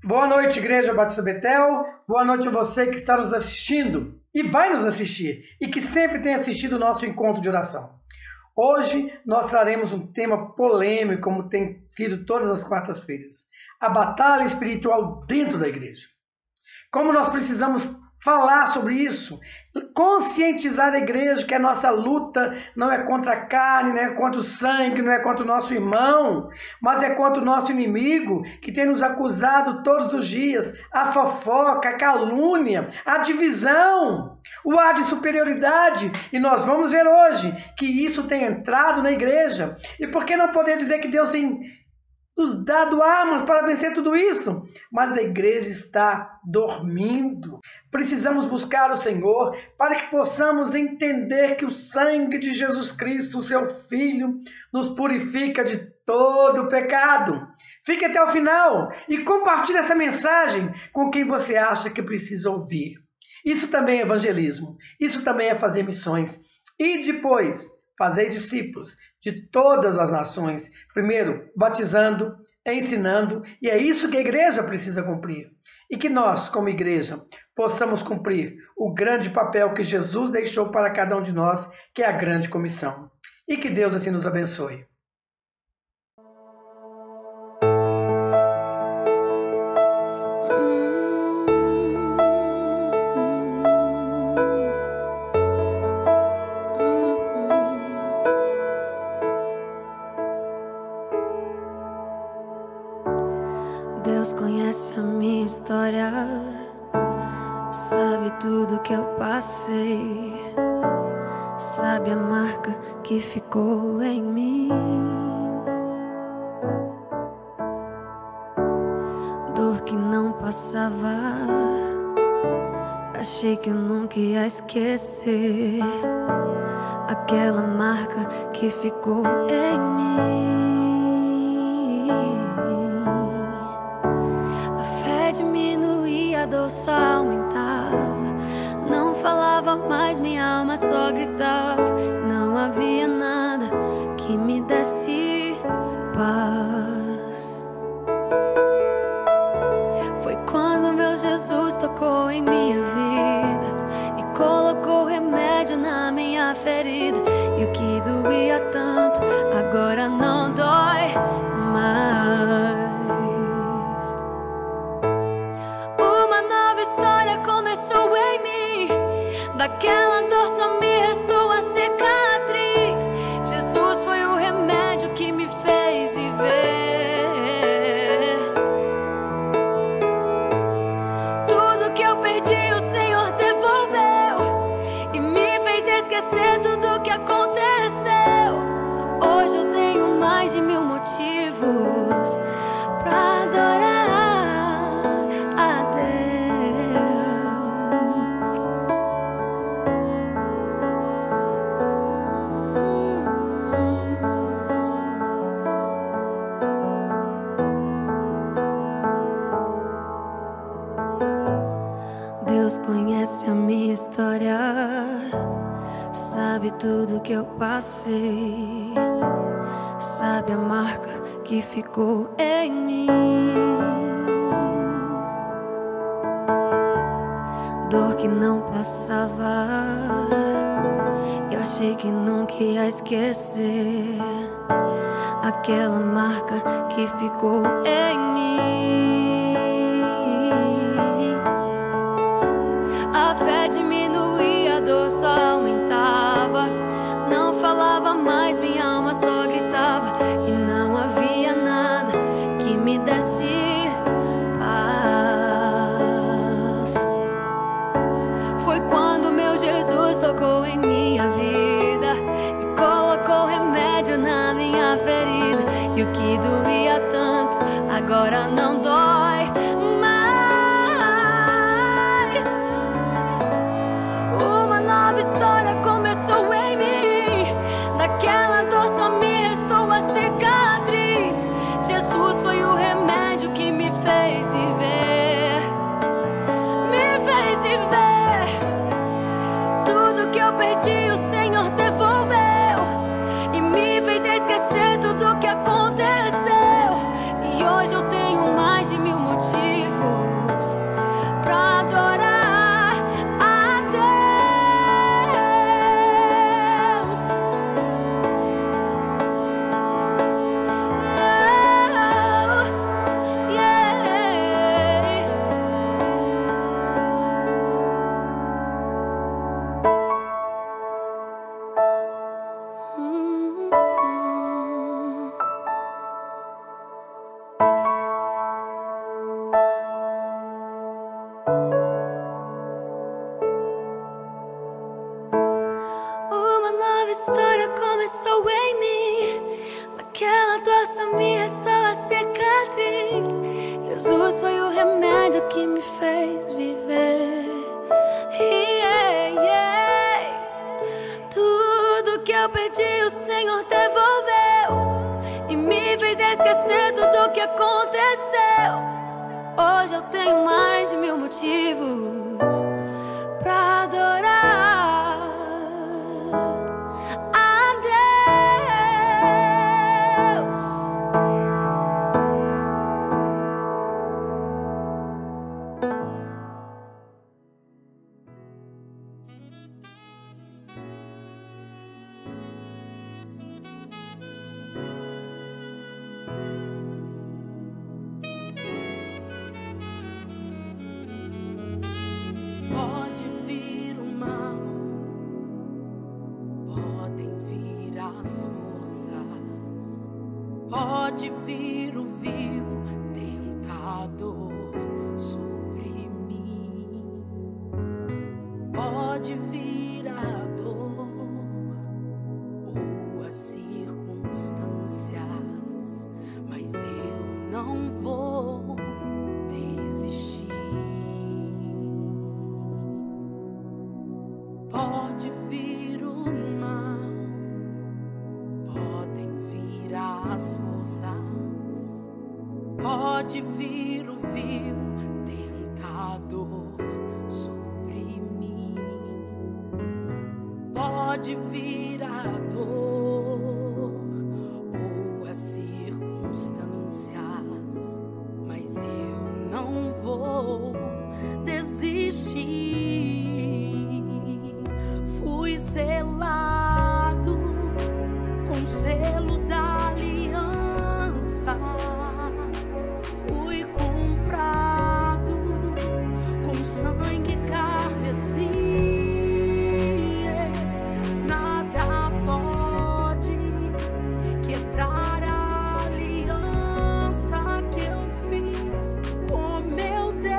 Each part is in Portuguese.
Boa noite, Igreja Batista Betel. Boa noite a você que está nos assistindo e vai nos assistir e que sempre tem assistido o nosso encontro de oração. Hoje nós traremos um tema polêmico, como tem sido todas as quartas-feiras: a batalha espiritual dentro da igreja. Como nós precisamos falar sobre isso, conscientizar a igreja que a nossa luta não é contra a carne, não é contra o sangue, não é contra o nosso irmão, mas é contra o nosso inimigo que tem nos acusado todos os dias, a fofoca, a calúnia, a divisão, o ar de superioridade. E nós vamos ver hoje que isso tem entrado na igreja. E por que não poder dizer que Deus tem nos dado armas para vencer tudo isso? Mas a igreja está dormindo. Precisamos buscar o Senhor para que possamos entender que o sangue de Jesus Cristo, seu Filho, nos purifica de todo o pecado. Fique até o final e compartilhe essa mensagem com quem você acha que precisa ouvir. Isso também é evangelismo. Isso também é fazer missões. E depois, fazer discípulos de todas as nações, primeiro batizando, ensinando, e é isso que a igreja precisa cumprir. E que nós, como igreja, possamos cumprir o grande papel que Jesus deixou para cada um de nós, que é a grande comissão. E que Deus assim nos abençoe. Deus conhece a minha história, sabe tudo que eu passei, sabe a marca que ficou em mim. Dor que não passava, achei que eu nunca ia esquecer aquela marca que ficou em mim. A dor só aumentava, não falava mais, minha alma só gritava. Não havia nada que me desse paz. Foi quando meu Jesus tocou em minha vida e colocou remédio na minha ferida. E o que doía tanto agora não dói mais. Daquela dor só me restou a cicatriz. Jesus foi o remédio que me fez viver. Tudo que eu perdi o Senhor devolveu e me fez esquecer tudo que aconteceu. Hoje eu tenho mais de 1000 motivos pra adorar a Deus. Deus conhece a minha história, sabe tudo que eu passei, sabe a marca que ficou em mim. Dor que não passava, eu achei que nunca ia esquecer aquela marca que ficou em mim. A fé diminuía, a dor só aumentava, não falava mais, minha alma só gritava. E não havia nada que me desse paz. Foi quando meu Jesus tocou em minha vida e colocou remédio na minha ferida. E o que doía tanto agora não dói história começou em mim. Naquela dor só me restou a cicatriz. Jesus foi o remédio que me fez viver. Tudo que eu perdi o Senhor devolveu e me fez esquecer tudo que aconteceu. Hoje eu tenho mais de 1000 motivos pra adorar a Deus. Pode vir o mal, podem vir as forças, pode vir o vil tentador sobre mim, pode vir a dor ou as circunstâncias, mas eu não vou desistir. Pode vir o mal, podem vir as forças, pode vir o vil tentador sobre mim, pode vir a dor ou as circunstâncias, mas eu não vou desistir. Fui selado com o selo da aliança, fui comprado com sangue carmesim. Nada pode quebrar a aliança que eu fiz com meu Deus.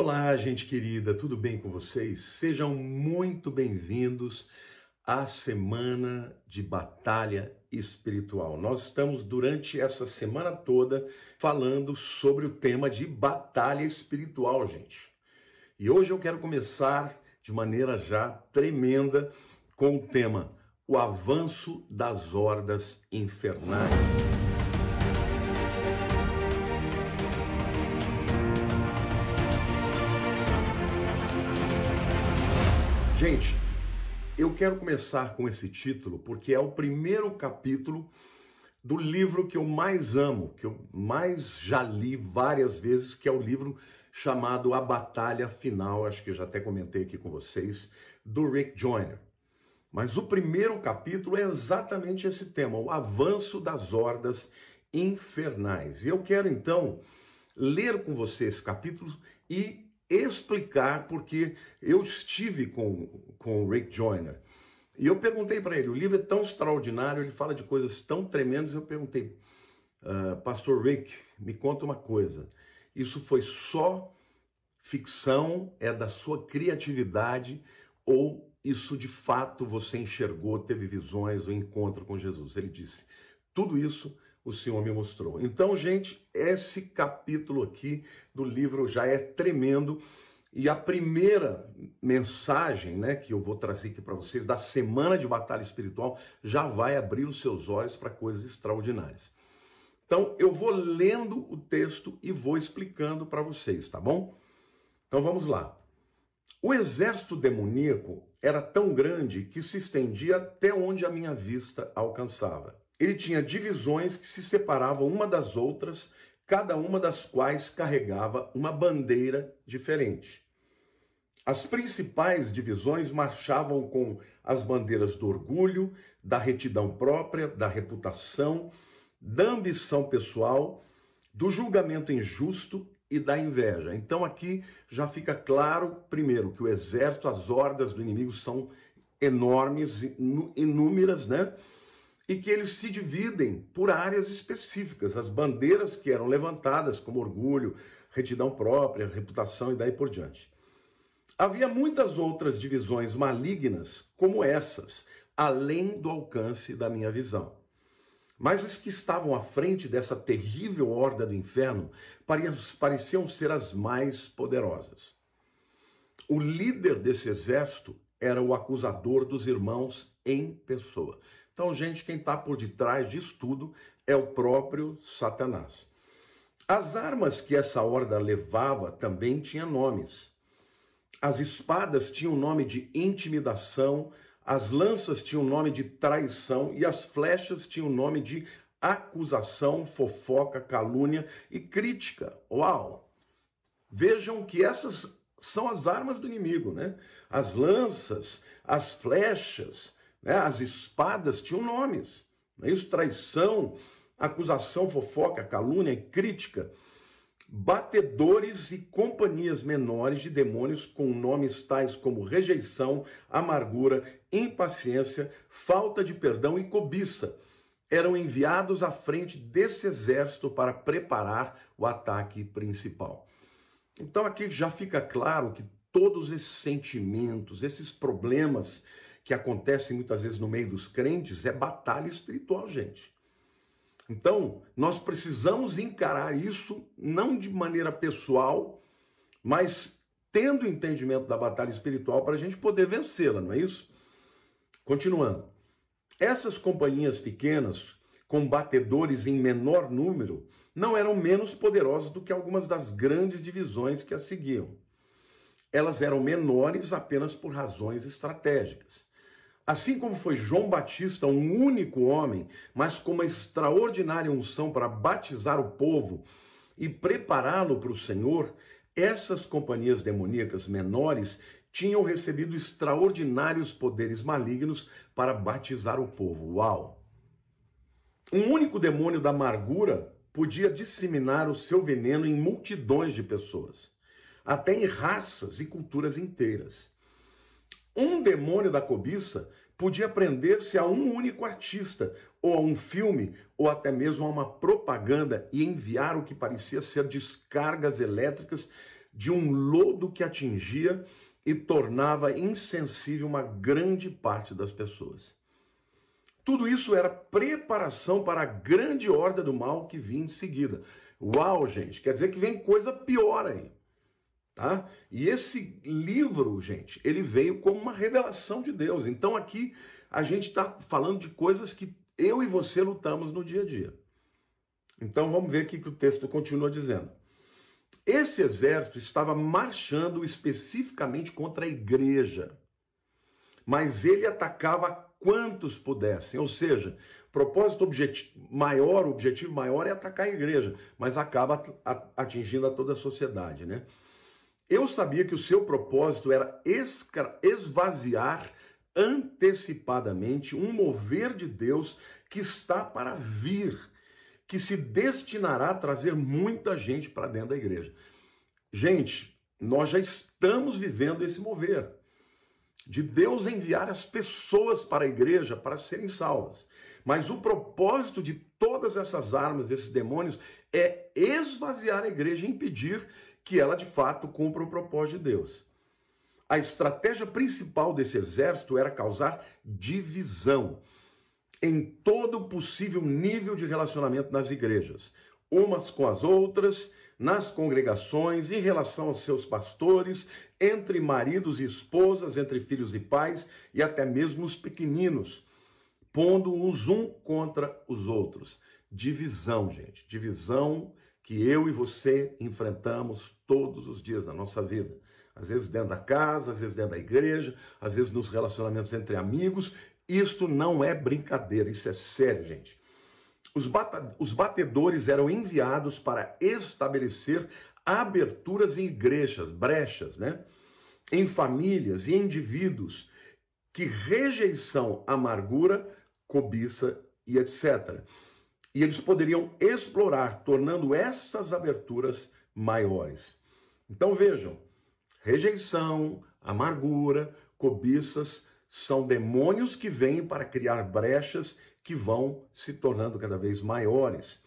Olá, gente querida, tudo bem com vocês? Sejam muito bem-vindos à Semana de Batalha Espiritual. Nós estamos, durante essa semana toda, falando sobre o tema de batalha espiritual, gente. E hoje eu quero começar de maneira já tremenda com o tema O Avanço das Hordas Infernais. Gente, eu quero começar com esse título porque é o primeiro capítulo do livro que eu mais amo, que eu mais já li várias vezes, que é o livro chamado A Batalha Final, acho que eu já até comentei aqui com vocês, do Rick Joyner. Mas o primeiro capítulo é exatamente esse tema, o avanço das hordas infernais. E eu quero então ler com você esse capítulo e explicar, porque eu estive com o Rick Joyner e eu perguntei para ele, o livro é tão extraordinário, ele fala de coisas tão tremendas, eu perguntei, Pastor Rick, me conta uma coisa, isso foi só ficção, é da sua criatividade, ou isso de fato você enxergou, teve visões, o encontro com Jesus? Ele disse, tudo isso o Senhor me mostrou. Então, gente, esse capítulo aqui do livro já é tremendo. E a primeira mensagem, né, que eu vou trazer aqui para vocês, da Semana de Batalha Espiritual, já vai abrir os seus olhos para coisas extraordinárias. Então, eu vou lendo o texto e vou explicando para vocês, tá bom? Então, vamos lá. O exército demoníaco era tão grande que se estendia até onde a minha vista alcançava. Ele tinha divisões que se separavam uma das outras, cada uma das quais carregava uma bandeira diferente. As principais divisões marchavam com as bandeiras do orgulho, da retidão própria, da reputação, da ambição pessoal, do julgamento injusto e da inveja. Então aqui já fica claro, primeiro, que o exército, as hordas do inimigo são enormes, inúmeras, né? E que eles se dividem por áreas específicas, as bandeiras que eram levantadas como orgulho, retidão própria, reputação e daí por diante. Havia muitas outras divisões malignas como essas, além do alcance da minha visão. Mas as que estavam à frente dessa terrível horda do inferno pareciam ser as mais poderosas. O líder desse exército era o acusador dos irmãos em pessoa. Então, gente, quem está por detrás disso tudo é o próprio Satanás. As armas que essa horda levava também tinham nomes. As espadas tinham o nome de intimidação, as lanças tinham o nome de traição e as flechas tinham o nome de acusação, fofoca, calúnia e crítica. Uau! Vejam que essas são as armas do inimigo, né? As lanças, as flechas, né? As espadas tinham nomes. Não é isso? Traição, acusação, fofoca, calúnia e crítica. Batedores e companhias menores de demônios com nomes tais como rejeição, amargura, impaciência, falta de perdão e cobiça eram enviados à frente desse exército para preparar o ataque principal. Então aqui já fica claro que todos esses sentimentos, esses problemas que acontecem muitas vezes no meio dos crentes é batalha espiritual, gente. Então, nós precisamos encarar isso não de maneira pessoal, mas tendo entendimento da batalha espiritual para a gente poder vencê-la, não é isso? Continuando. Essas companhias pequenas, com batedores em menor número, não eram menos poderosas do que algumas das grandes divisões que as seguiam. Elas eram menores apenas por razões estratégicas. Assim como foi João Batista um único homem, mas com uma extraordinária unção para batizar o povo e prepará-lo para o Senhor, essas companhias demoníacas menores tinham recebido extraordinários poderes malignos para batizar o povo. Uau! Um único demônio da amargura podia disseminar o seu veneno em multidões de pessoas, até em raças e culturas inteiras. Um demônio da cobiça podia prender-se a um único artista, ou a um filme, ou até mesmo a uma propaganda e enviar o que parecia ser descargas elétricas de um lodo que atingia e tornava insensível uma grande parte das pessoas. Tudo isso era preparação para a grande horda do mal que vinha em seguida. Uau, gente, quer dizer que vem coisa pior aí, tá? E esse livro, gente, ele veio como uma revelação de Deus. Então aqui a gente está falando de coisas que eu e você lutamos no dia a dia. Então vamos ver o que o texto continua dizendo. Esse exército estava marchando especificamente contra a igreja, mas ele atacava quantos pudessem, ou seja, o objetivo maior é atacar a igreja, mas acaba atingindo a toda a sociedade, né? Eu sabia que o seu propósito era esvaziar antecipadamente um mover de Deus que está para vir, que se destinará a trazer muita gente para dentro da igreja. Gente, nós já estamos vivendo esse mover de Deus enviar as pessoas para a igreja para serem salvas. Mas o propósito de todas essas armas, esses demônios, é esvaziar a igreja e impedir que ela de fato cumpra o propósito de Deus. A estratégia principal desse exército era causar divisão em todo possível nível de relacionamento nas igrejas, umas com as outras, nas congregações, em relação aos seus pastores, entre maridos e esposas, entre filhos e pais e até mesmo os pequeninos, pondo-os um contra os outros. Divisão, gente, divisão que eu e você enfrentamos todos os dias da nossa vida. Às vezes dentro da casa, às vezes dentro da igreja, às vezes nos relacionamentos entre amigos. Isto não é brincadeira, isso é sério, gente. Os batedores eram enviados para estabelecer aberturas em igrejas, brechas, né? Em famílias e indivíduos que rejeição, amargura, cobiça e etc. E eles poderiam explorar, tornando essas aberturas maiores. Então vejam, rejeição, amargura, cobiças são demônios que vêm para criar brechas que vão se tornando cada vez maiores.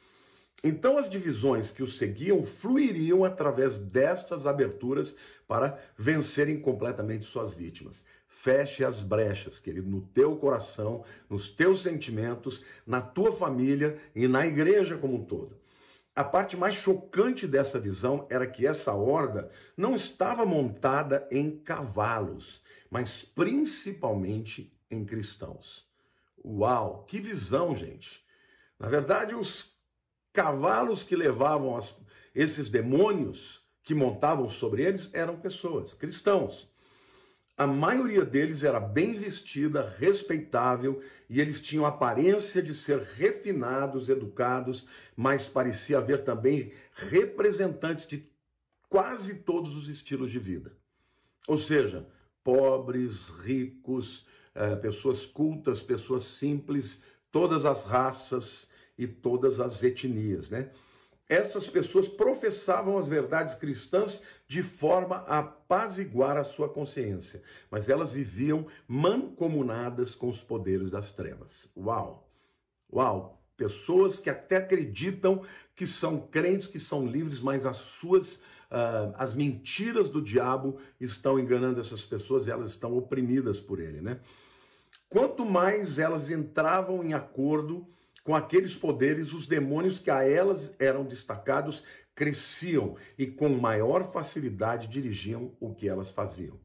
Então as divisões que os seguiam fluiriam através destas aberturas para vencerem completamente suas vítimas. Feche as brechas, querido, no teu coração, nos teus sentimentos, na tua família e na igreja como um todo. A parte mais chocante dessa visão era que essa horda não estava montada em cavalos, mas principalmente em cristãos. Uau, que visão, gente! Na verdade, os cavalos que levavam esses demônios que montavam sobre eles eram pessoas, cristãos. A maioria deles era bem vestida, respeitável, e eles tinham a aparência de ser refinados, educados, mas parecia haver também representantes de quase todos os estilos de vida. Ou seja, pobres, ricos, pessoas cultas, pessoas simples, todas as raças e todas as etnias, né? Essas pessoas professavam as verdades cristãs de forma a apaziguar a sua consciência, mas elas viviam mancomunadas com os poderes das trevas. Uau! Uau! Pessoas que até acreditam que são crentes, que são livres, mas as mentiras do diabo estão enganando essas pessoas e elas estão oprimidas por ele, né? Quanto mais elas entravam em acordo com aqueles poderes, os demônios que a elas eram destacados cresciam e com maior facilidade dirigiam o que elas faziam.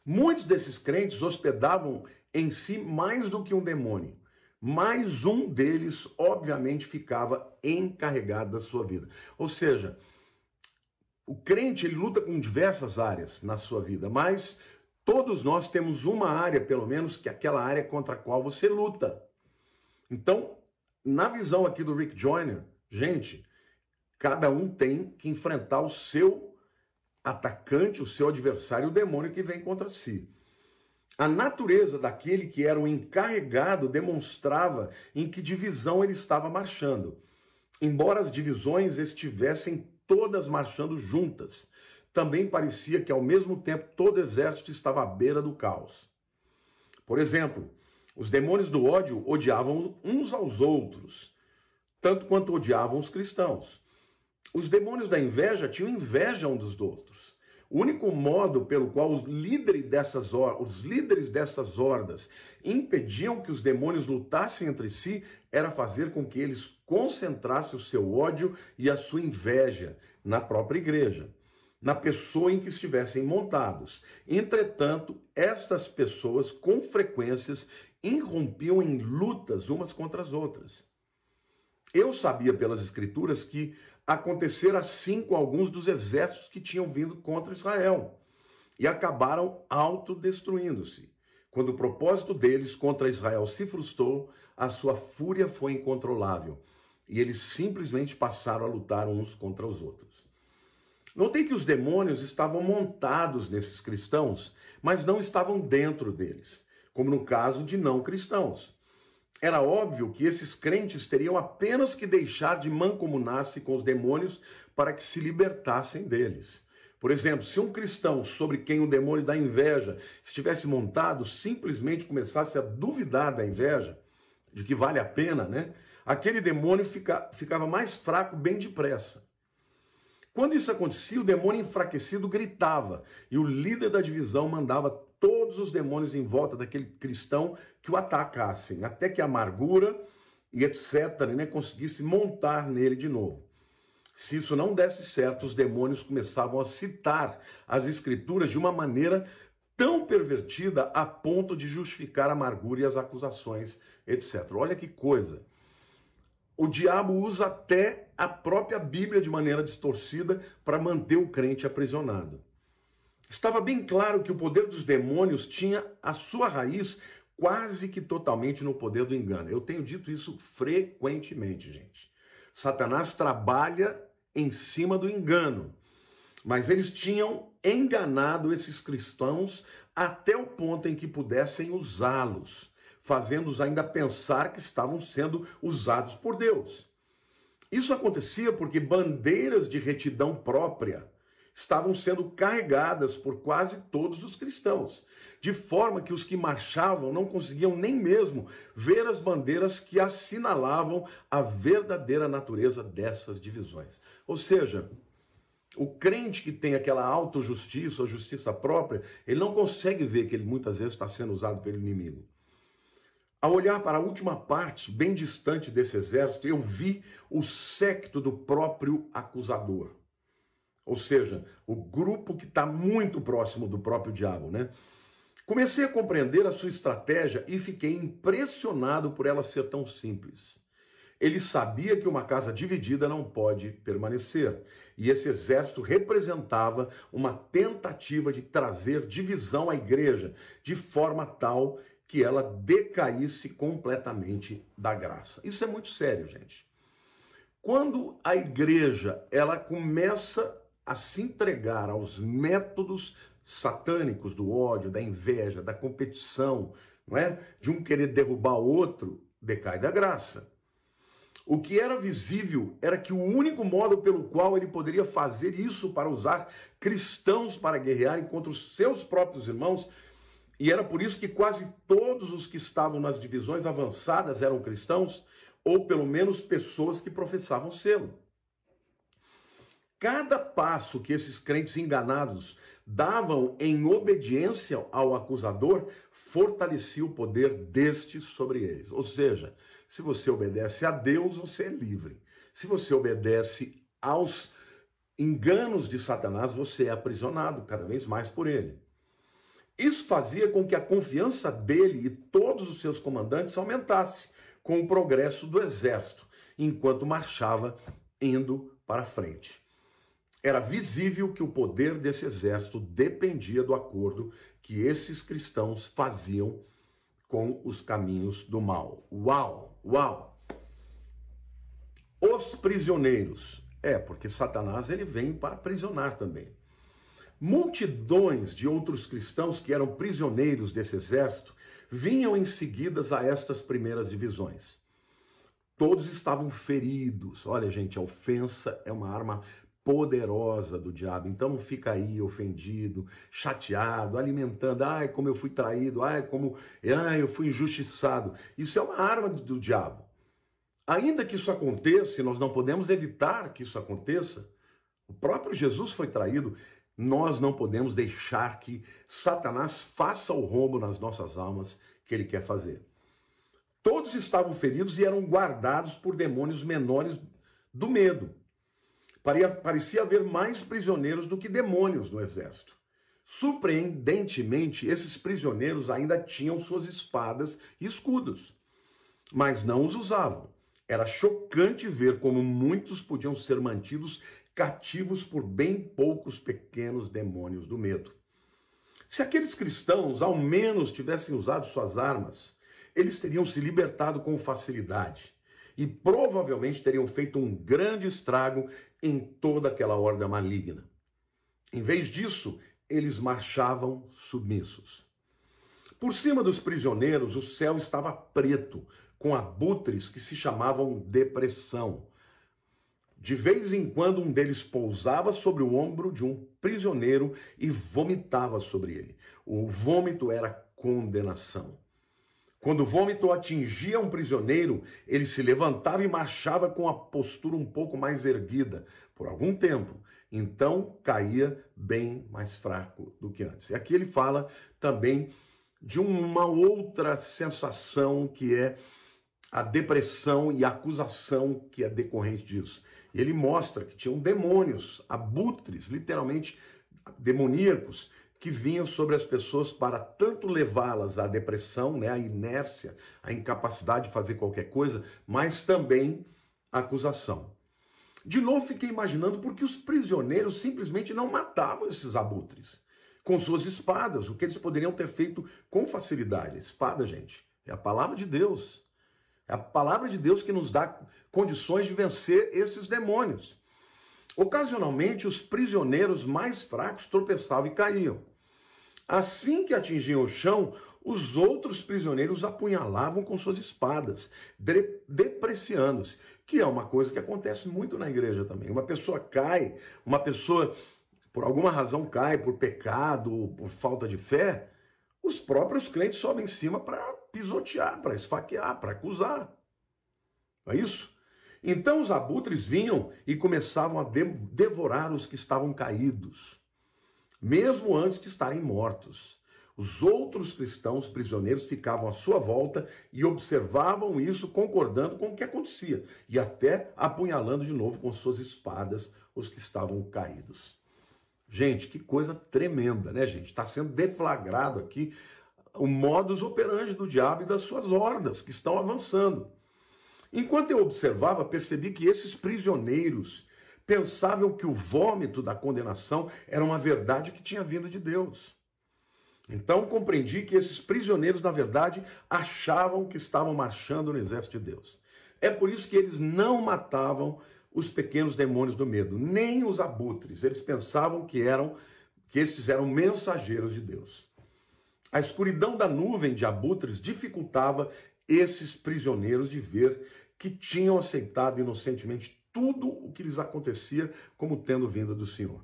Muitos desses crentes hospedavam em si mais do que um demônio, mas um deles, obviamente, ficava encarregado da sua vida. Ou seja, o crente ele luta com diversas áreas na sua vida, mas todos nós temos uma área, pelo menos, que é aquela área contra a qual você luta. Então, na visão aqui do Rick Joyner, gente, cada um tem que enfrentar o seu atacante, o seu adversário, o demônio que vem contra si. A natureza daquele que era o encarregado demonstrava em que divisão ele estava marchando. Embora as divisões estivessem todas marchando juntas, também parecia que ao mesmo tempo todo o exército estava à beira do caos. Por exemplo, os demônios do ódio odiavam uns aos outros, tanto quanto odiavam os cristãos. Os demônios da inveja tinham inveja um dos outros. O único modo pelo qual os líderes dessas hordas impediam que os demônios lutassem entre si era fazer com que eles concentrassem o seu ódio e a sua inveja na própria igreja, na pessoa em que estivessem montados. Entretanto, estas pessoas, com frequências, irrompiam em lutas umas contra as outras. Eu sabia pelas escrituras que acontecera assim com alguns dos exércitos que tinham vindo contra Israel e acabaram autodestruindo-se. Quando o propósito deles contra Israel se frustrou, a sua fúria foi incontrolável e eles simplesmente passaram a lutar uns contra os outros. Notei que os demônios estavam montados nesses cristãos, mas não estavam dentro deles, como no caso de não cristãos. Era óbvio que esses crentes teriam apenas que deixar de mancomunar-se com os demônios para que se libertassem deles. Por exemplo, se um cristão sobre quem o demônio da inveja estivesse montado simplesmente começasse a duvidar da inveja, de que vale a pena, né? Aquele demônio ficava mais fraco bem depressa. Quando isso acontecia, o demônio enfraquecido gritava e o líder da divisão mandava todos os demônios em volta daquele cristão que o atacassem, até que a amargura e etc. né, conseguisse montar nele de novo. Se isso não desse certo, os demônios começavam a citar as escrituras de uma maneira tão pervertida a ponto de justificar a amargura e as acusações, etc. Olha que coisa. O diabo usa até a própria Bíblia de maneira distorcida para manter o crente aprisionado. Estava bem claro que o poder dos demônios tinha a sua raiz quase que totalmente no poder do engano. Eu tenho dito isso frequentemente, gente. Satanás trabalha em cima do engano, mas eles tinham enganado esses cristãos até o ponto em que pudessem usá-los, fazendo-os ainda pensar que estavam sendo usados por Deus. Isso acontecia porque bandeiras de retidão própria estavam sendo carregadas por quase todos os cristãos, de forma que os que marchavam não conseguiam nem mesmo ver as bandeiras que assinalavam a verdadeira natureza dessas divisões. Ou seja, o crente que tem aquela autojustiça ou justiça própria, ele não consegue ver que ele muitas vezes está sendo usado pelo inimigo. Ao olhar para a última parte, bem distante desse exército, eu vi o séquito do próprio acusador. Ou seja, o grupo que está muito próximo do próprio diabo, né? Comecei a compreender a sua estratégia e fiquei impressionado por ela ser tão simples. Ele sabia que uma casa dividida não pode permanecer, e esse exército representava uma tentativa de trazer divisão à igreja, de forma tal que ela decaísse completamente da graça. Isso é muito sério, gente. Quando a igreja ela começa a se entregar aos métodos satânicos do ódio, da inveja, da competição, não é? De um querer derrubar o outro, decai da graça. O que era visível era que o único modo pelo qual ele poderia fazer isso para usar cristãos para guerrearem contra os seus próprios irmãos, e era por isso que quase todos os que estavam nas divisões avançadas eram cristãos, ou pelo menos pessoas que professavam sê-lo. Cada passo que esses crentes enganados davam em obediência ao acusador fortalecia o poder deste sobre eles. Ou seja, se você obedece a Deus, você é livre. Se você obedece aos enganos de Satanás, você é aprisionado cada vez mais por ele. Isso fazia com que a confiança dele e todos os seus comandantes aumentasse com o progresso do exército, enquanto marchava indo para frente. Era visível que o poder desse exército dependia do acordo que esses cristãos faziam com os caminhos do mal. Uau, uau! Os prisioneiros. Porque Satanás ele vem para aprisionar também. Multidões de outros cristãos que eram prisioneiros desse exército vinham em seguida a estas primeiras divisões. Todos estavam feridos. Olha, gente, a ofensa é uma arma poderosa do diabo, então não fica aí ofendido, chateado, alimentando, como eu fui traído, como eu fui injustiçado. Isso é uma arma do diabo. Ainda que isso aconteça, e nós não podemos evitar que isso aconteça, o próprio Jesus foi traído, nós não podemos deixar que Satanás faça o rombo nas nossas almas que ele quer fazer. Todos estavam feridos e eram guardados por demônios menores do medo. Parecia haver mais prisioneiros do que demônios no exército. Surpreendentemente, esses prisioneiros ainda tinham suas espadas e escudos, mas não os usavam. Era chocante ver como muitos podiam ser mantidos cativos por bem poucos pequenos demônios do medo. Se aqueles cristãos ao menos tivessem usado suas armas, eles teriam se libertado com facilidade e provavelmente teriam feito um grande estrago em toda aquela horda maligna. Em vez disso, eles marchavam submissos. Por cima dos prisioneiros, o céu estava preto, com abutres que se chamavam depressão. De vez em quando, um deles pousava sobre o ombro de um prisioneiro e vomitava sobre ele. O vômito era condenação. Quando o vômito atingia um prisioneiro, ele se levantava e marchava com a postura um pouco mais erguida por algum tempo. Então caía bem mais fraco do que antes. E aqui ele fala também de uma outra sensação que é a depressão e a acusação que é decorrente disso. E ele mostra que tinham demônios, abutres, literalmente demoníacos, que vinham sobre as pessoas para tanto levá-las à depressão, né, à inércia, à incapacidade de fazer qualquer coisa, mas também à acusação. De novo, fiquei imaginando por que os prisioneiros simplesmente não matavam esses abutres com suas espadas, o que eles poderiam ter feito com facilidade. Espada, gente, é a palavra de Deus. É a palavra de Deus que nos dá condições de vencer esses demônios. Ocasionalmente, os prisioneiros mais fracos tropeçavam e caíam. Assim que atingiam o chão, os outros prisioneiros apunhalavam com suas espadas, depreciando-se, que é uma coisa que acontece muito na igreja também. Uma pessoa cai, uma pessoa, por alguma razão, cai por pecado, por falta de fé, os próprios crentes sobem em cima para pisotear, para esfaquear, para acusar. Não é isso? Então os abutres vinham e começavam a devorar os que estavam caídos, mesmo antes de estarem mortos. Os outros cristãos prisioneiros ficavam à sua volta e observavam isso, concordando com o que acontecia, e até apunhalando de novo com suas espadas os que estavam caídos. Gente, que coisa tremenda, né, gente? Está sendo deflagrado aqui o modus operandi do diabo e das suas hordas que estão avançando. Enquanto eu observava, percebi que esses prisioneiros pensavam que o vômito da condenação era uma verdade que tinha vindo de Deus. Então compreendi que esses prisioneiros, na verdade, achavam que estavam marchando no exército de Deus. É por isso que eles não matavam os pequenos demônios do medo, nem os abutres. Eles pensavam que estes eram mensageiros de Deus. A escuridão da nuvem de abutres dificultava esses prisioneiros de ver que tinham aceitado inocentemente tudo o que lhes acontecia como tendo vindo do Senhor.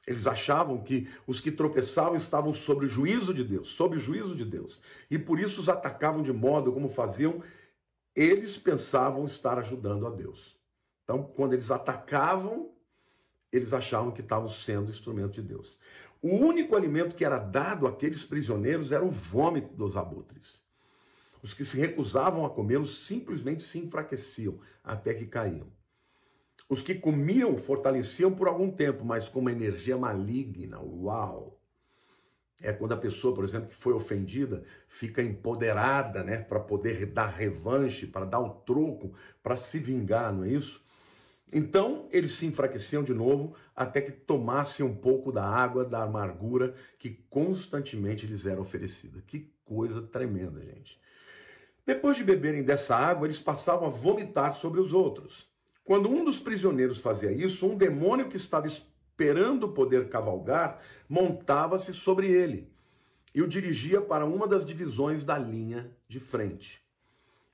Eles achavam que os que tropeçavam estavam sob o juízo de Deus, e por isso os atacavam de modo como faziam, eles pensavam estar ajudando a Deus. Então, quando eles atacavam, eles achavam que estavam sendo instrumento de Deus. O único alimento que era dado àqueles prisioneiros era o vômito dos abutres. Os que se recusavam a comê-los simplesmente se enfraqueciam até que caíam. Os que comiam fortaleciam por algum tempo, mas com uma energia maligna. Uau! É quando a pessoa, por exemplo, que foi ofendida, fica empoderada, né, para poder dar revanche, para dar o troco, para se vingar, não é isso? Então, eles se enfraqueciam de novo até que tomassem um pouco da água, da amargura que constantemente lhes era oferecida. Que coisa tremenda, gente. Depois de beberem dessa água, eles passavam a vomitar sobre os outros. Quando um dos prisioneiros fazia isso, um demônio que estava esperando poder cavalgar, montava-se sobre ele e o dirigia para uma das divisões da linha de frente.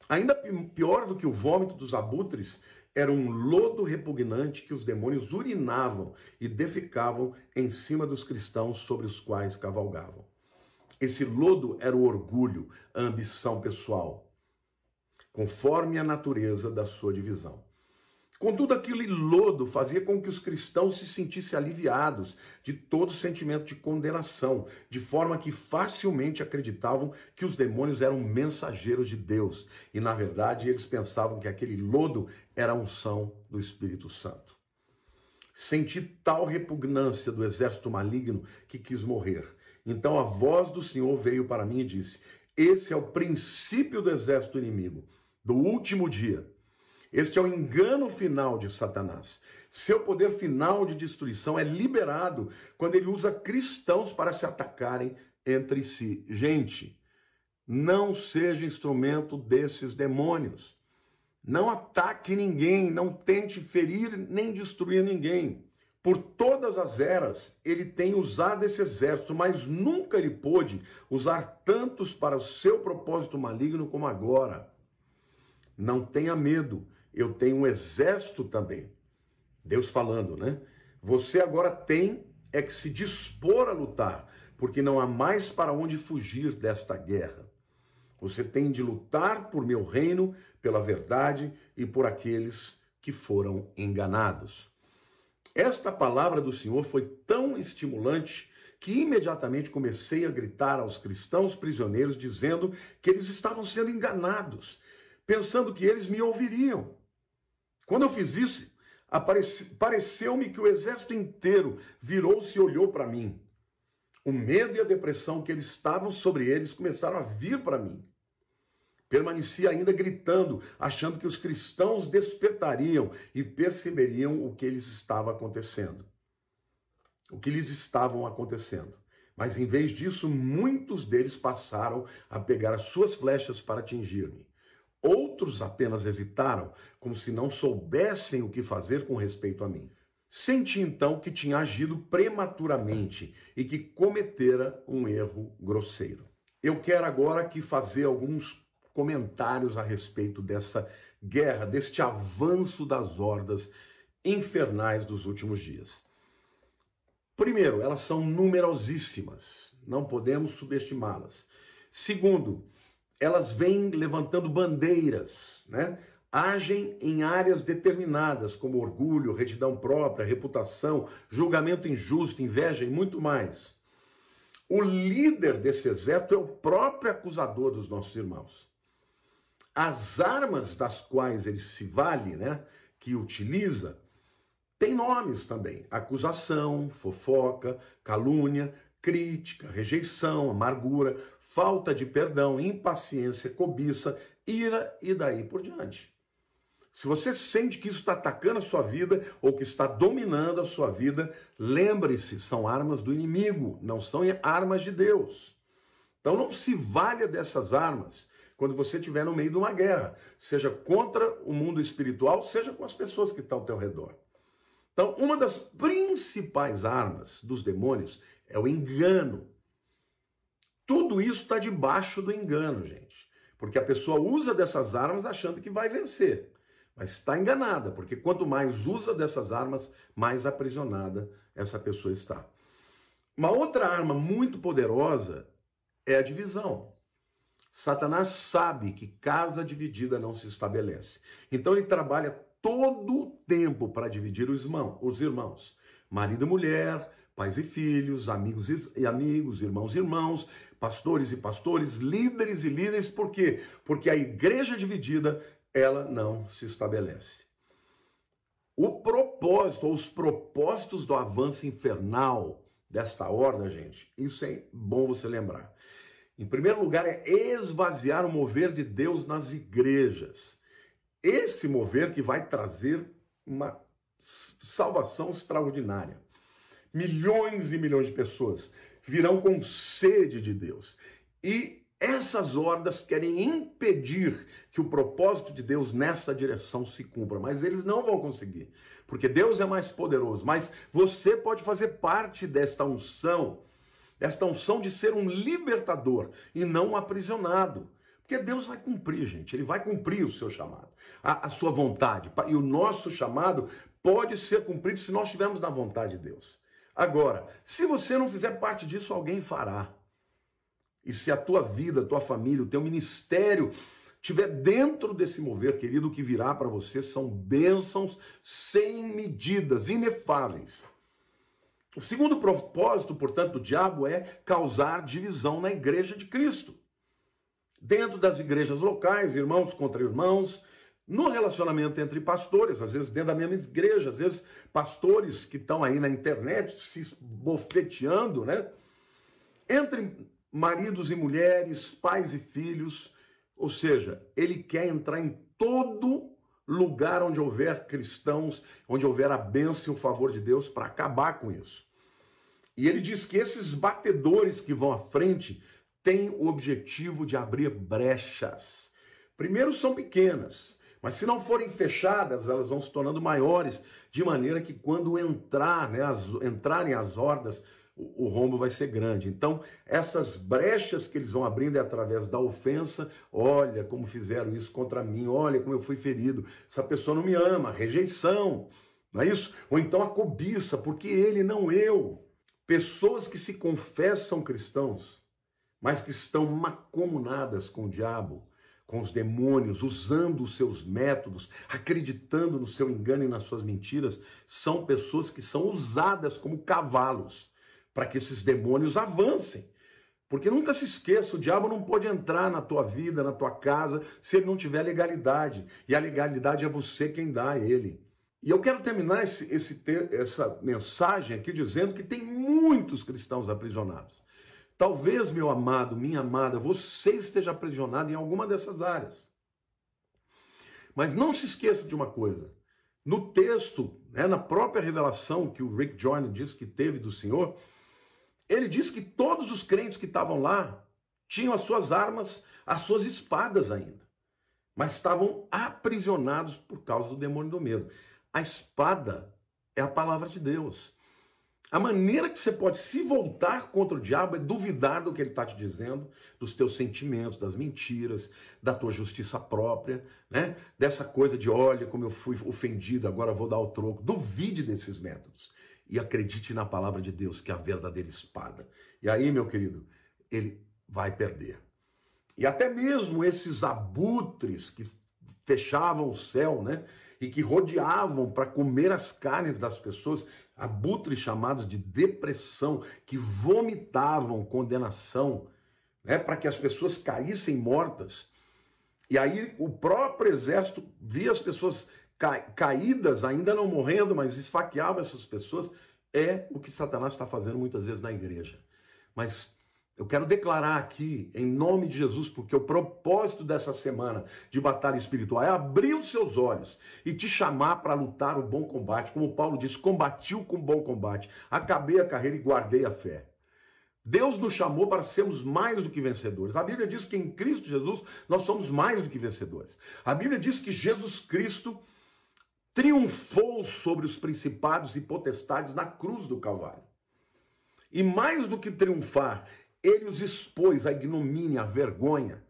Ainda pior do que o vômito dos abutres, era um lodo repugnante que os demônios urinavam e defecavam em cima dos cristãos sobre os quais cavalgavam. Esse lodo era o orgulho, a ambição pessoal. conforme a natureza da sua divisão. Contudo, aquele lodo fazia com que os cristãos se sentissem aliviados de todo sentimento de condenação, de forma que facilmente acreditavam que os demônios eram mensageiros de Deus. E, na verdade, eles pensavam que aquele lodo era a unção do Espírito Santo. Senti tal repugnância do exército maligno que quis morrer. Então a voz do Senhor veio para mim e disse: esse é o princípio do exército inimigo, do último dia. Este é o engano final de Satanás. Seu poder final de destruição é liberado quando ele usa cristãos para se atacarem entre si. Gente, não seja instrumento desses demônios. Não ataque ninguém, não tente ferir nem destruir ninguém. Por todas as eras, ele tem usado esse exército, mas nunca ele pôde usar tantos para o seu propósito maligno como agora. Não tenha medo. Eu tenho um exército também. Deus falando, né? Você agora tem que se dispor a lutar, porque não há mais para onde fugir desta guerra. Você tem de lutar por meu reino, pela verdade e por aqueles que foram enganados. Esta palavra do Senhor foi tão estimulante que imediatamente comecei a gritar aos cristãos prisioneiros, dizendo que eles estavam sendo enganados, pensando que eles me ouviriam. Quando eu fiz isso, pareceu-me que o exército inteiro virou-se e olhou para mim. O medo e a depressão que eles estavam sobre eles começaram a vir para mim. Permaneci ainda gritando, achando que os cristãos despertariam e perceberiam o que lhes estava acontecendo. O que lhes estavam acontecendo. Mas em vez disso, muitos deles passaram a pegar as suas flechas para atingir-me. Outros apenas hesitaram, como se não soubessem o que fazer com respeito a mim. Senti então que tinha agido prematuramente e que cometera um erro grosseiro. Eu quero agora aqui fazer alguns comentários a respeito dessa guerra, deste avanço das hordas infernais dos últimos dias. Primeiro, elas são numerosíssimas, não podemos subestimá-las. Segundo, elas vêm levantando bandeiras, né? Agem em áreas determinadas, como orgulho, retidão própria, reputação, julgamento injusto, inveja e muito mais. O líder desse exército é o próprio acusador dos nossos irmãos. As armas das quais ele se vale, né, que utiliza, tem nomes também: acusação, fofoca, calúnia, crítica, rejeição, amargura, falta de perdão, impaciência, cobiça, ira e daí por diante. Se você sente que isso está atacando a sua vida ou que está dominando a sua vida, lembre-se, são armas do inimigo, não são armas de Deus. Então não se valha dessas armas quando você estiver no meio de uma guerra, seja contra o mundo espiritual, seja com as pessoas que estão ao teu redor. Então, uma das principais armas dos demônios é o engano. Tudo isso está debaixo do engano, gente. Porque a pessoa usa dessas armas achando que vai vencer. Mas está enganada, porque quanto mais usa dessas armas, mais aprisionada essa pessoa está. Uma outra arma muito poderosa é a divisão. Satanás sabe que casa dividida não se estabelece. Então ele trabalha todo o tempo para dividir os irmãos. Marido e mulher, pais e filhos, amigos e amigos, irmãos e irmãos, pastores e pastores, líderes e líderes. Por quê? Porque a igreja dividida, ela não se estabelece. O propósito, ou os propósitos do avanço infernal desta horda, gente, isso é bom você lembrar. Em primeiro lugar, é esvaziar o mover de Deus nas igrejas. Esse mover que vai trazer uma salvação extraordinária. Milhões e milhões de pessoas virão com sede de Deus. E essas hordas querem impedir que o propósito de Deus nessa direção se cumpra. Mas eles não vão conseguir, porque Deus é mais poderoso. Mas você pode fazer parte desta unção de ser um libertador e não um aprisionado. Porque Deus vai cumprir, gente. Ele vai cumprir o seu chamado, a sua vontade. E o nosso chamado pode ser cumprido se nós estivermos na vontade de Deus. Agora, se você não fizer parte disso, alguém fará. E se a tua vida, a tua família, o teu ministério estiver dentro desse mover, querido, o que virá para você são bênçãos sem medidas, inefáveis. O segundo propósito, portanto, do diabo é causar divisão na igreja de Cristo. Dentro das igrejas locais, irmãos contra irmãos, no relacionamento entre pastores, às vezes dentro da mesma igreja, às vezes pastores que estão aí na internet se bofeteando, né? Entre maridos e mulheres, pais e filhos, ou seja, ele quer entrar em todo lugar onde houver cristãos, onde houver a bênção e o favor de Deus para acabar com isso. E ele diz que esses batedores que vão à frente têm o objetivo de abrir brechas. Primeiro são pequenas, mas se não forem fechadas, elas vão se tornando maiores, de maneira que quando entrarem as hordas, o rombo vai ser grande. Então, essas brechas que eles vão abrindo é através da ofensa. Olha como fizeram isso contra mim, olha como eu fui ferido, essa pessoa não me ama, rejeição, não é isso? Ou então a cobiça, porque ele, não eu. Pessoas que se confessam cristãos, mas que estão macomunadas com o diabo, com os demônios, usando os seus métodos, acreditando no seu engano e nas suas mentiras, são pessoas que são usadas como cavalos para que esses demônios avancem. Porque nunca se esqueça, o diabo não pode entrar na tua vida, na tua casa, se ele não tiver legalidade. E a legalidade é você quem dá a ele. E eu quero terminar essa mensagem aqui dizendo que tem muitos cristãos aprisionados. Talvez, meu amado, minha amada, você esteja aprisionado em alguma dessas áreas. Mas não se esqueça de uma coisa. No texto, na própria revelação que o Rick Joyner diz que teve do Senhor, ele diz que todos os crentes que estavam lá tinham as suas armas, as suas espadas ainda, mas estavam aprisionados por causa do demônio do medo. A espada é a palavra de Deus. A maneira que você pode se voltar contra o diabo é duvidar do que ele está te dizendo, dos teus sentimentos, das mentiras, da tua justiça própria, né? Dessa coisa de, olha como eu fui ofendido, agora vou dar o troco. Duvide desses métodos e acredite na palavra de Deus, que é a verdadeira espada. E aí, meu querido, ele vai perder. E até mesmo esses abutres que fechavam o céu, né? E que rodeavam para comer as carnes das pessoas, abutres chamados de depressão, que vomitavam condenação, né, para que as pessoas caíssem mortas. E aí o próprio exército via as pessoas caídas, ainda não morrendo, mas esfaqueava essas pessoas. É o que Satanás está fazendo muitas vezes na igreja. Mas eu quero declarar aqui, em nome de Jesus, porque o propósito dessa semana de batalha espiritual é abrir os seus olhos e te chamar para lutar o bom combate. Como Paulo diz, combati com bom combate, acabei a carreira e guardei a fé. Deus nos chamou para sermos mais do que vencedores. A Bíblia diz que em Cristo Jesus nós somos mais do que vencedores. A Bíblia diz que Jesus Cristo triunfou sobre os principados e potestades na cruz do Calvário. E mais do que triunfar, ele os expôs à ignomínia, à vergonha.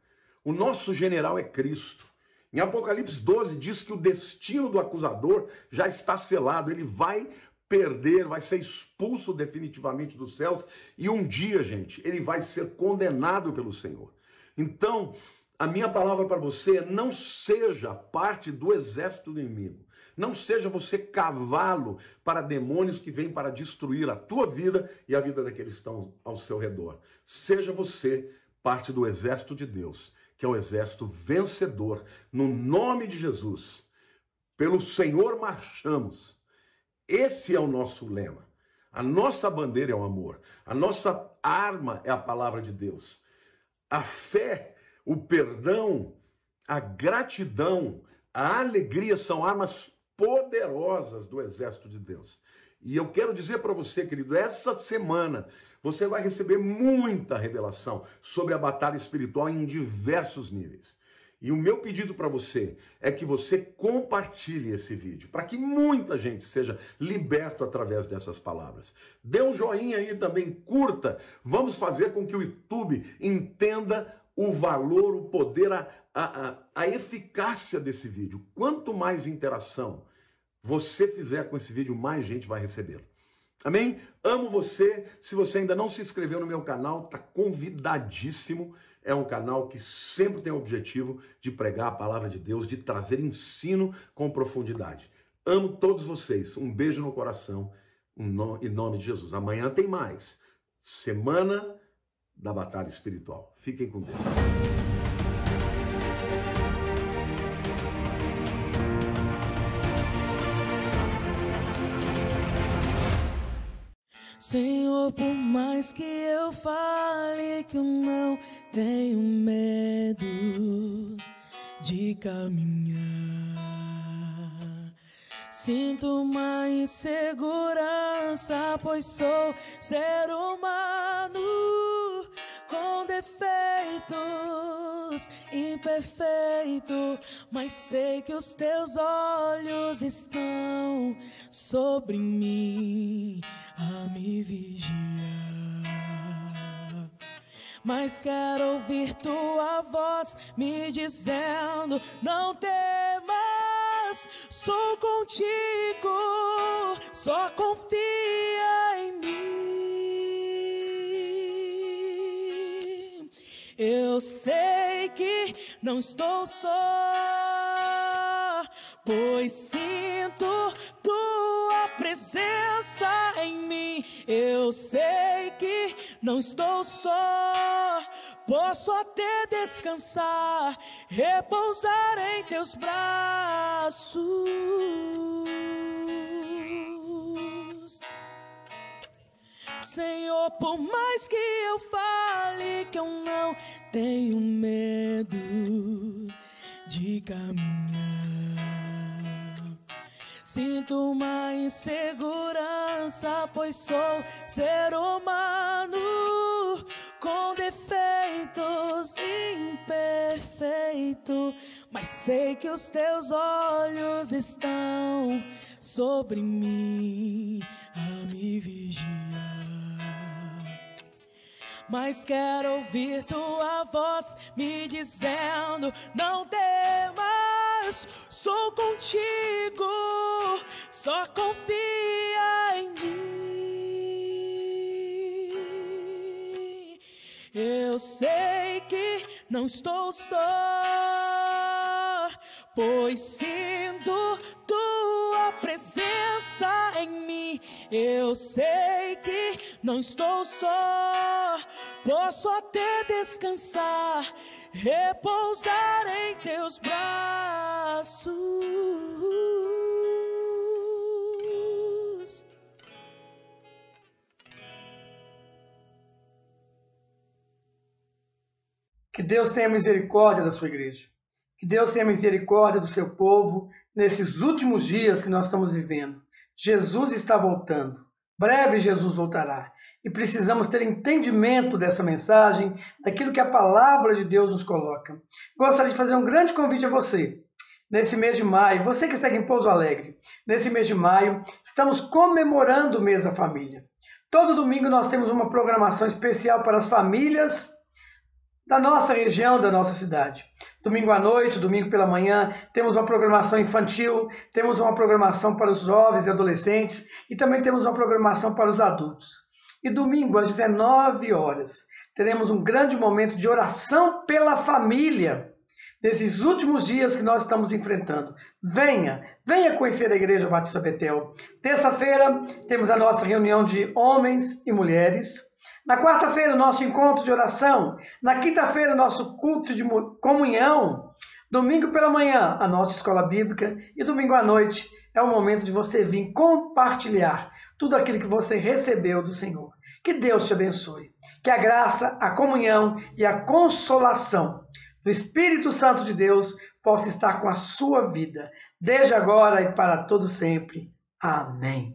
O nosso general é Cristo. Em Apocalipse 12 diz que o destino do acusador já está selado. Ele vai perder, vai ser expulso definitivamente dos céus. E um dia, gente, ele vai ser condenado pelo Senhor. Então, a minha palavra para você é: não seja parte do exército do inimigo. Não seja você cavalo para demônios que vêm para destruir a tua vida e a vida daqueles que estão ao seu redor. Seja você parte do exército de Deus, que é o exército vencedor. No nome de Jesus, pelo Senhor marchamos. Esse é o nosso lema. A nossa bandeira é o amor. A nossa arma é a palavra de Deus. A fé, o perdão, a gratidão, a alegria são armas poderosas do exército de Deus. E eu quero dizer para você, querido, essa semana você vai receber muita revelação sobre a batalha espiritual em diversos níveis. E o meu pedido para você é que você compartilhe esse vídeo, para que muita gente seja liberto através dessas palavras. Dê um joinha aí também, curta. Vamos fazer com que o YouTube entenda o valor, o poder, a eficácia desse vídeo. Quanto mais interação você fizer com esse vídeo, mais gente vai receber. Amém? Amo você. Se você ainda não se inscreveu no meu canal, está convidadíssimo. é um canal que sempre tem o objetivo de pregar a palavra de Deus, de trazer ensino com profundidade. Amo todos vocês. Um beijo no coração, em nome de Jesus. Amanhã tem mais. Semana da Batalha Espiritual. Fiquem com Deus. Senhor, por mais que eu fale que eu não tenho medo de caminhar, sinto uma insegurança, pois sou ser humano com defeitos, imperfeito, mas sei que os teus olhos estão sobre mim a me vigiar. Mas quero ouvir tua voz me dizendo: não temas, sou contigo, só confia em mim. Eu sei que não estou só, pois sinto tua presença em mim. Eu sei que não estou só, posso até descansar, repousar em teus braços. Senhor, por mais que eu fale que eu não tenho medo de caminhar, sinto uma insegurança, pois sou ser humano com defeitos, imperfeito, mas sei que os teus olhos estão sobre mim a me vigiar. Mas quero ouvir tua voz me dizendo: não temas, sou contigo, só confia em mim. Eu sei que não estou só, pois sinto tua presença em mim. Eu sei que não estou só, posso até descansar, repousar em teus braços. Que Deus tenha misericórdia da sua igreja. Que Deus tenha misericórdia do seu povo nesses últimos dias que nós estamos vivendo. Jesus está voltando. Breve Jesus voltará. E precisamos ter entendimento dessa mensagem, daquilo que a palavra de Deus nos coloca. Gostaria de fazer um grande convite a você. Nesse mês de maio, você que está aqui em Pouso Alegre, nesse mês de maio, estamos comemorando o mês da família. Todo domingo nós temos uma programação especial para as famílias da nossa região, da nossa cidade. Domingo à noite, domingo pela manhã, temos uma programação infantil, temos uma programação para os jovens e adolescentes e também temos uma programação para os adultos. E domingo, às 19 horas, teremos um grande momento de oração pela família, nesses últimos dias que nós estamos enfrentando. Venha conhecer a Igreja Batista Betel. Terça-feira, temos a nossa reunião de homens e mulheres. Na quarta-feira, o nosso encontro de oração. Na quinta-feira, o nosso culto de comunhão. Domingo pela manhã, a nossa escola bíblica. E domingo à noite é o momento de você vir compartilhar tudo aquilo que você recebeu do Senhor. Que Deus te abençoe. Que a graça, a comunhão e a consolação do Espírito Santo de Deus possa estar com a sua vida, desde agora e para todo sempre. Amém.